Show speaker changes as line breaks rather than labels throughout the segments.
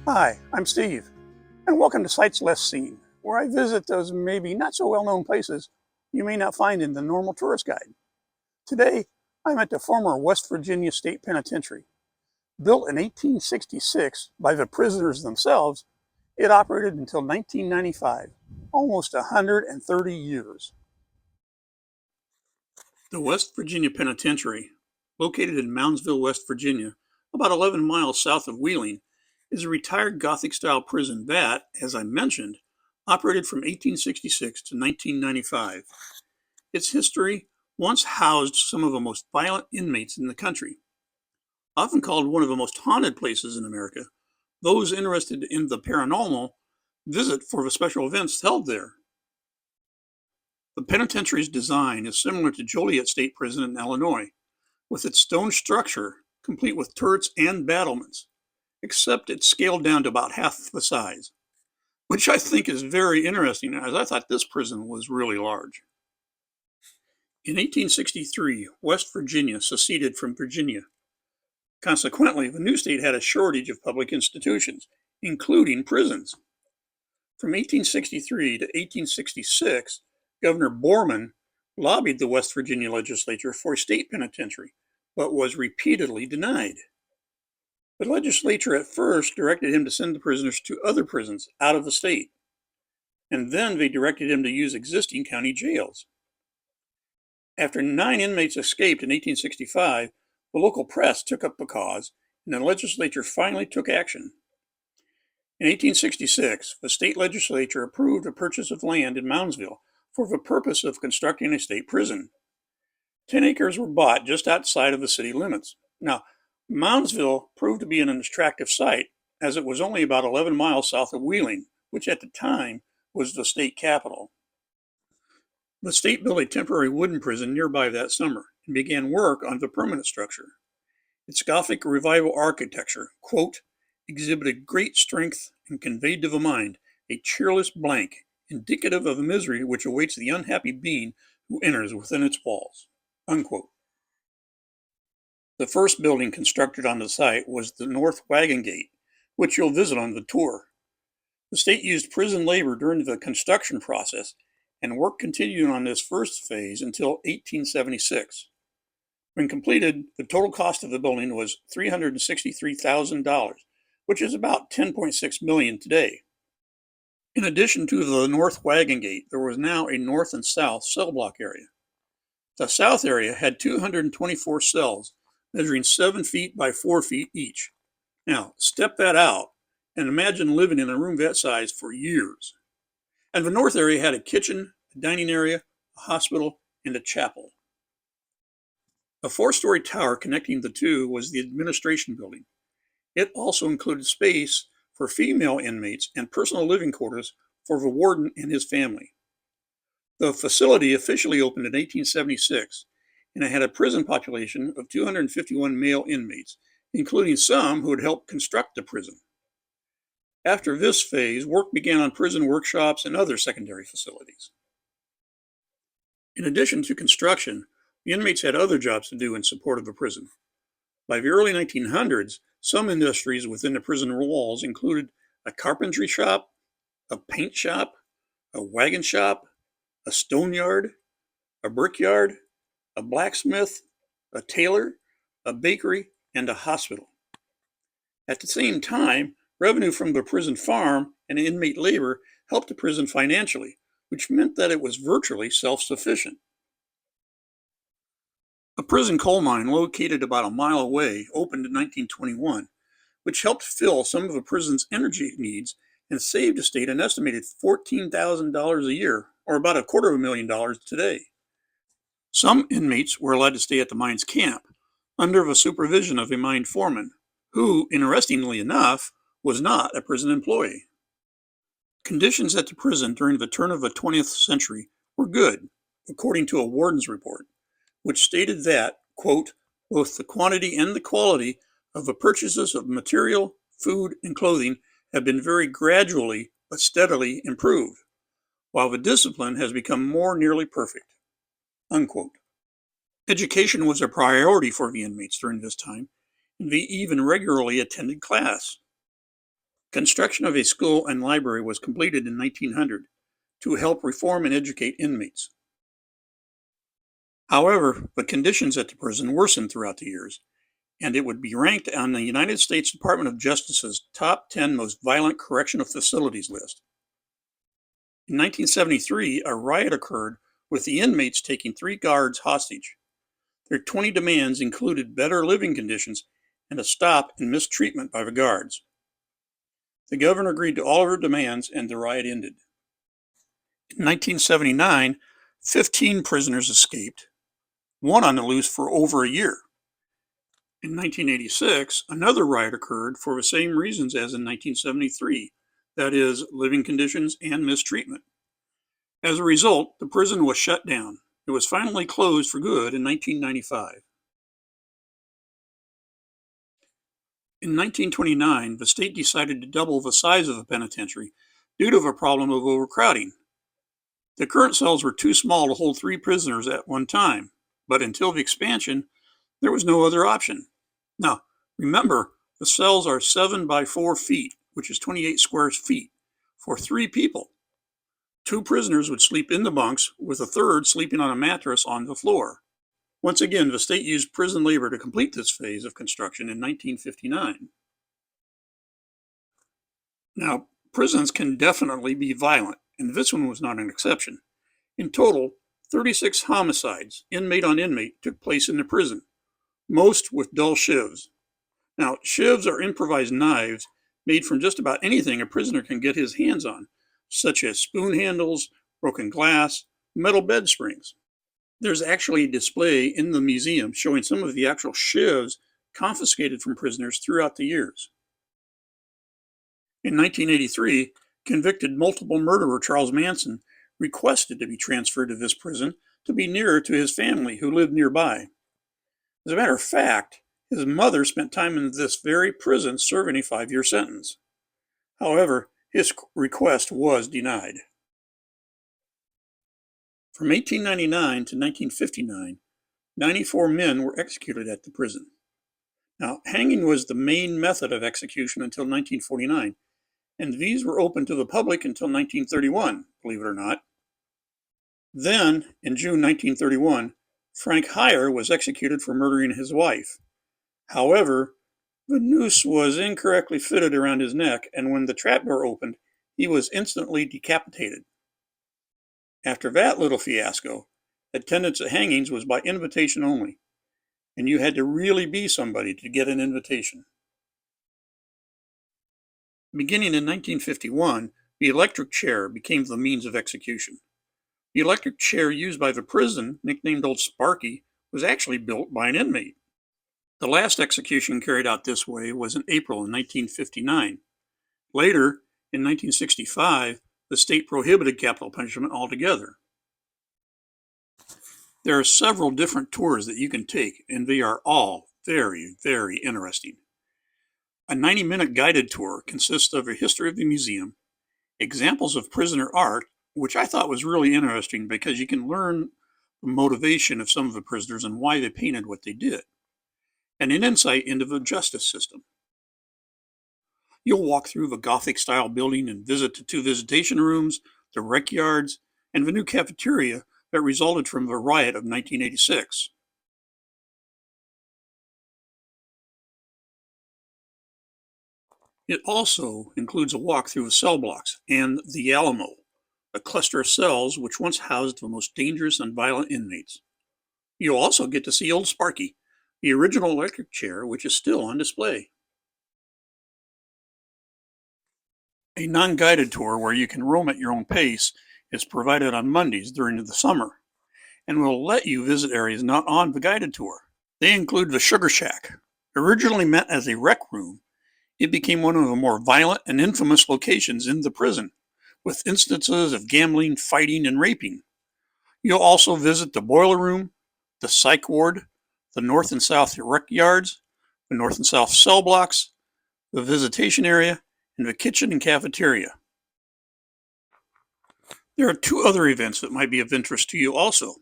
Hi, I'm Steve, and welcome to Sights Less Seen, where I visit those maybe not so well-known places you may not find in the normal tourist guide. Today, I'm at the former West Virginia State Penitentiary. Built in 1866 by the prisoners themselves, it operated until 1995, almost 130 years. The West Virginia Penitentiary, located in Moundsville, West Virginia, about 11 miles south of Wheeling, is a retired Gothic-style prison that, as I mentioned, operated from 1866 to 1995. Its history once housed some of the most violent inmates in the country. Often called one of the most haunted places in America, those interested in the paranormal visit for the special events held there. The penitentiary's design is similar to Joliet State Prison in Illinois, with its stone structure complete with turrets and battlements, except it's scaled down to about half the size, which I think is very interesting, as I thought this prison was really large. In 1863, West Virginia seceded from Virginia. Consequently, the new state had a shortage of public institutions, including prisons. From 1863 to 1866, Governor Borman lobbied the West Virginia legislature for a state penitentiary, but was repeatedly denied. The legislature at first directed him to send the prisoners to other prisons out of the state, and then they directed him to use existing county jails. After 9 inmates escaped in 1865, the local press took up the cause, and the legislature finally took action. In 1866, the state legislature approved a purchase of land in Moundsville for the purpose of constructing a state prison. 10 acres were bought just outside of the city limits. Now, Moundsville proved to be an attractive site, as it was only about 11 miles south of Wheeling, which at the time was the state capital. The state built a temporary wooden prison nearby that summer and began work on the permanent structure. Its Gothic Revival architecture, quote, exhibited great strength and conveyed to the mind a cheerless blank, indicative of the misery which awaits the unhappy being who enters within its walls, unquote. The first building constructed on the site was the North Wagon Gate, which you'll visit on the tour. The state used prison labor during the construction process, and work continued on this first phase until 1876. When completed, the total cost of the building was $363,000, which is about $10.6 million today. In addition to the North Wagon Gate, there was now a north and south cell block area. The south area had 224 cells, measuring 7 feet by 4 feet each. Now, step that out and imagine living in a room that size for years. And the north area had a kitchen, a dining area, a hospital, and a chapel. A 4-story tower connecting the two was the administration building. It also included space for female inmates and personal living quarters for the warden and his family. The facility officially opened in 1876, and it had a prison population of 251 male inmates, including some who had helped construct the prison. After this phase, work began on prison workshops and other secondary facilities. In addition to construction, the inmates had other jobs to do in support of the prison. By the early 1900s, some industries within the prison walls included a carpentry shop, a paint shop, a wagon shop, a stone yard, a brickyard, a blacksmith, a tailor, a bakery, and a hospital. At the same time, revenue from the prison farm and inmate labor helped the prison financially, which meant that it was virtually self-sufficient. A prison coal mine located about a mile away opened in 1921, which helped fill some of the prison's energy needs and saved the state an estimated $14,000 a year, or about $250,000 today. Some inmates were allowed to stay at the mine's camp, under the supervision of a mine foreman, who, interestingly enough, was not a prison employee. Conditions at the prison during the turn of the 20th century were good, according to a warden's report, which stated that, quote, both the quantity and the quality of the purchases of material, food, and clothing have been very gradually but steadily improved, while the discipline has become more nearly perfect, unquote. Education was a priority for the inmates during this time, and they even regularly attended class. Construction of a school and library was completed in 1900 to help reform and educate inmates. However, the conditions at the prison worsened throughout the years, and it would be ranked on the United States Department of Justice's top 10 most violent correctional facilities list. In 1973, a riot occurred with the inmates taking 3 guards hostage. Their 20 demands included better living conditions and a stop in mistreatment by the guards. The governor agreed to all of her demands, and the riot ended. In 1979, 15 prisoners escaped, one on the loose for over a year. In 1986, another riot occurred for the same reasons as in 1973, that is, living conditions and mistreatment. As a result, the prison was shut down. It was finally closed for good in 1995. In 1929, the state decided to double the size of the penitentiary due to the problem of overcrowding. The current cells were too small to hold 3 prisoners at one time, but until the expansion, there was no other option. Now, remember, the cells are 7 by 4 feet, which is 28 square feet, for 3 people. 2 prisoners would sleep in the bunks, with a third sleeping on a mattress on the floor. Once again, the state used prison labor to complete this phase of construction in 1959. Now, prisons can definitely be violent, and this one was not an exception. In total, 36 homicides, inmate on inmate, took place in the prison, most with dull shivs. Now, shivs are improvised knives made from just about anything a prisoner can get his hands on, such as spoon handles, broken glass, metal bed springs. There's actually a display in the museum showing some of the actual shivs confiscated from prisoners throughout the years. In 1983, convicted multiple murderer Charles Manson requested to be transferred to this prison to be nearer to his family who lived nearby. As a matter of fact, his mother spent time in this very prison serving a 5-year sentence. However, his request was denied. From 1899 to 1959, 94 men were executed at the prison. Now, hanging was the main method of execution until 1949, and these were open to the public until 1931, believe it or not. Then, in June 1931, Frank Heyer was executed for murdering his wife. However, the noose was incorrectly fitted around his neck, and when the trapdoor opened, he was instantly decapitated. After that little fiasco, attendance at hangings was by invitation only, and you had to really be somebody to get an invitation. Beginning in 1951, the electric chair became the means of execution. The electric chair used by the prison, nicknamed Old Sparky, was actually built by an inmate. The last execution carried out this way was in April in 1959. Later, in 1965, the state prohibited capital punishment altogether. There are several different tours that you can take, and they are all very, very interesting. A 90-minute guided tour consists of a history of the museum, examples of prisoner art, which I thought was really interesting because you can learn the motivation of some of the prisoners and why they painted what they did, and an insight into the justice system. You'll walk through the Gothic-style building and visit the 2 visitation rooms, the rec yards, and the new cafeteria that resulted from the riot of 1986. It also includes a walk through the cell blocks and the Alamo, a cluster of cells which once housed the most dangerous and violent inmates. You'll also get to see Old Sparky, the original electric chair, which is still on display. A non-guided tour where you can roam at your own pace is provided on Mondays during the summer, and will let you visit areas not on the guided tour. They include the Sugar Shack. Originally meant as a rec room, it became one of the more violent and infamous locations in the prison, with instances of gambling, fighting, and raping. You'll also visit the boiler room, the psych ward, the north and south rec yards, the north and south cell blocks, the visitation area, and the kitchen and cafeteria. There are 2 other events that might be of interest to you also.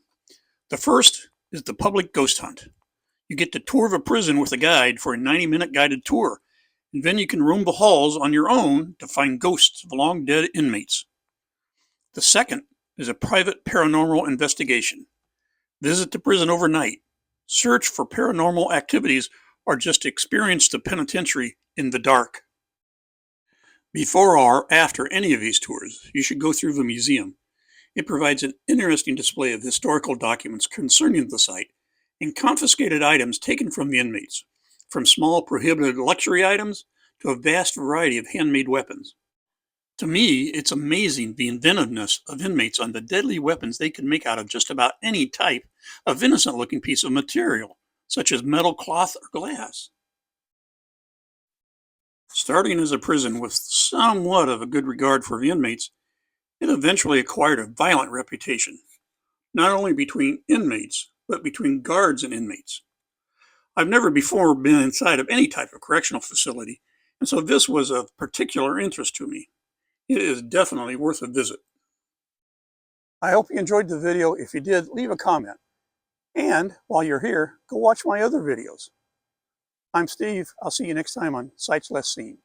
The first is the public ghost hunt. You get to tour the prison with a guide for a 90-minute guided tour, and then you can roam the halls on your own to find ghosts of long dead inmates. The second is a private paranormal investigation. Visit the prison overnight, search for paranormal activities, or just experience the penitentiary in the dark. Before or after any of these tours, you should go through the museum. It provides an interesting display of historical documents concerning the site and confiscated items taken from the inmates, from small prohibited luxury items to a vast variety of handmade weapons. To me, it's amazing the inventiveness of inmates on the deadly weapons they can make out of just about any type of innocent-looking piece of material, such as metal, cloth, or glass. Starting as a prison with somewhat of a good regard for the inmates, it eventually acquired a violent reputation, not only between inmates, but between guards and inmates. I've never before been inside of any type of correctional facility, and so this was of particular interest to me. It is definitely worth a visit. I hope you enjoyed the video. If you did, leave a comment. And while you're here, go watch my other videos. I'm Steve. I'll see you next time on Sights Less Seen.